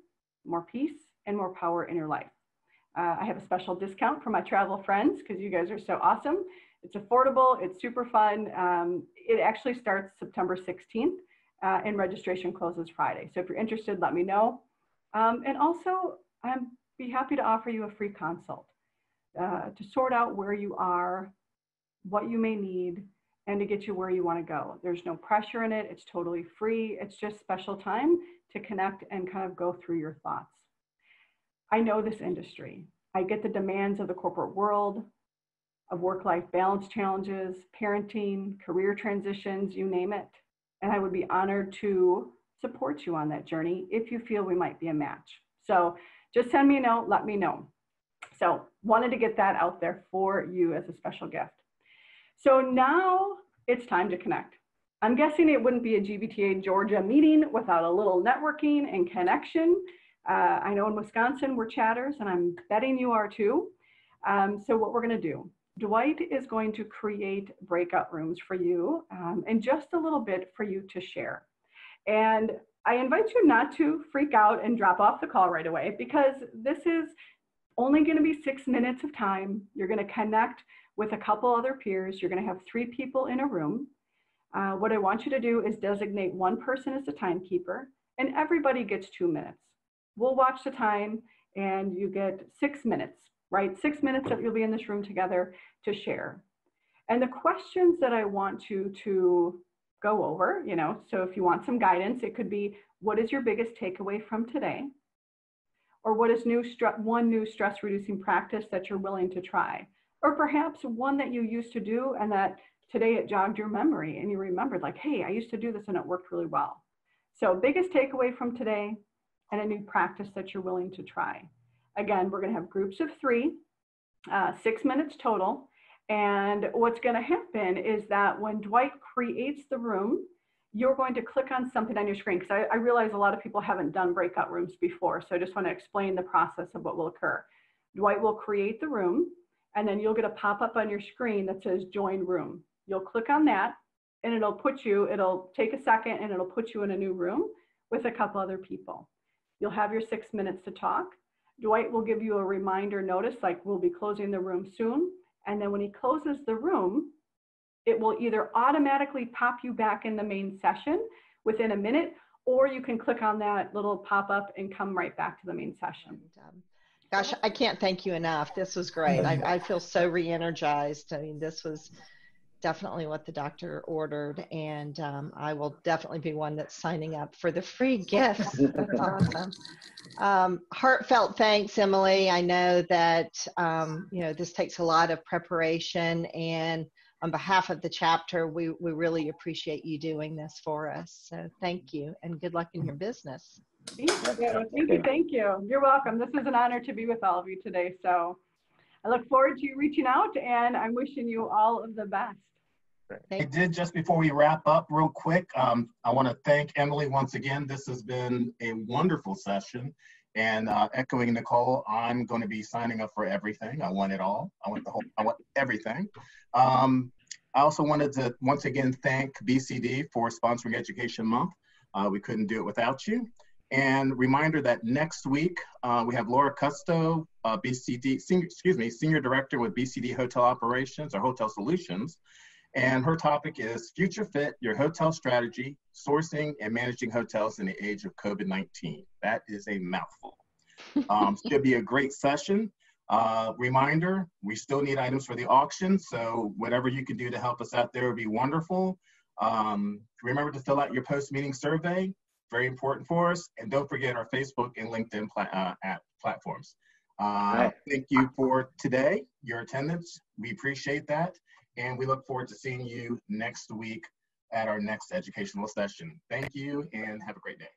more peace, and more power in your life. I have a special discount for my travel friends because you guys are so awesome. It's affordable, it's super fun. It actually starts September 16th and registration closes Friday. So if you're interested, let me know. And also, I'd be happy to offer you a free consult to sort out where you are, what you may need, and to get you where you want to go. There's no pressure in it. It's totally free. It's just special time to connect and kind of go through your thoughts. I know this industry. I get the demands of the corporate world, of work-life balance challenges, parenting, career transitions, you name it. And I would be honored to support you on that journey if you feel we might be a match. So just send me a note, let me know. So wanted to get that out there for you as a special gift. So now it's time to connect. I'm guessing it wouldn't be a GBTA Georgia meeting without a little networking and connection. I know in Wisconsin we're chatters, and I'm betting you are too. So what we're going to do, Dwight is going to create breakout rooms for you and just a little bit for you to share. And I invite you not to freak out and drop off the call right away, because this is only going to be 6 minutes of time. You're going to connect with a couple other peers. You're going to have 3 people in a room. What I want you to do is designate one person as the timekeeper, and everybody gets 2 minutes. We'll watch the time, and you get 6 minutes, right? 6 minutes that you'll be in this room together to share. And the questions that I want you to go over, so if you want some guidance, it could be, what is your biggest takeaway from today? Or what is one new stress reducing practice that you're willing to try? Or perhaps one that you used to do and that today it jogged your memory and you remembered, like, hey, I used to do this and it worked really well. So biggest takeaway from today and a new practice that you're willing to try. Again, we're going to have groups of 3, 6 minutes total. And what's going to happen is that when Dwight creates the room, you're going to click on something on your screen, because I realize a lot of people haven't done breakout rooms before. So I just want to explain the process of what will occur. Dwight will create the room, and then you'll get a pop-up on your screen that says join room. You'll click on that, and it'll take a second, and it'll put you in a new room with a couple other people. You'll have your 6 minutes to talk. Dwight will give you a reminder notice, like we'll be closing the room soon. And then when he closes the room, it will either automatically pop you back in the main session within a minute, or you can click on that little pop-up and come right back to the main session. Gosh, I can't thank you enough. This was great. I feel so re-energized. I mean, this was definitely what the doctor ordered, and I will definitely be one that's signing up for the free gifts. That's awesome. Heartfelt thanks, Emily. I know that this takes a lot of preparation, and on behalf of the chapter, we really appreciate you doing this for us. So thank you, and good luck in your business. Thank you. You're welcome. This is an honor to be with all of you today. So I look forward to you reaching out, and I'm wishing you all of the best. I did, just before we wrap up real quick, I want to thank Emily once again. This has been a wonderful session, and echoing Nicole, I'm going to be signing up for everything. I want it all. I want everything. I also wanted to once again thank BCD for sponsoring Education Month. We couldn't do it without you. And reminder that next week we have Laura Custo, Senior Director with BCD Hotel Operations or Hotel Solutions. And her topic is Future Fit, Your Hotel Strategy, Sourcing and Managing Hotels in the Age of COVID-19. That is a mouthful. Should be a great session. Reminder, we still need items for the auction, so whatever you can do to help us out there would be wonderful. Remember to fill out your post-meeting survey, very important for us, and don't forget our Facebook and LinkedIn platforms. Thank you for today, your attendance. We appreciate that, and we look forward to seeing you next week at our next educational session. Thank you, and have a great day.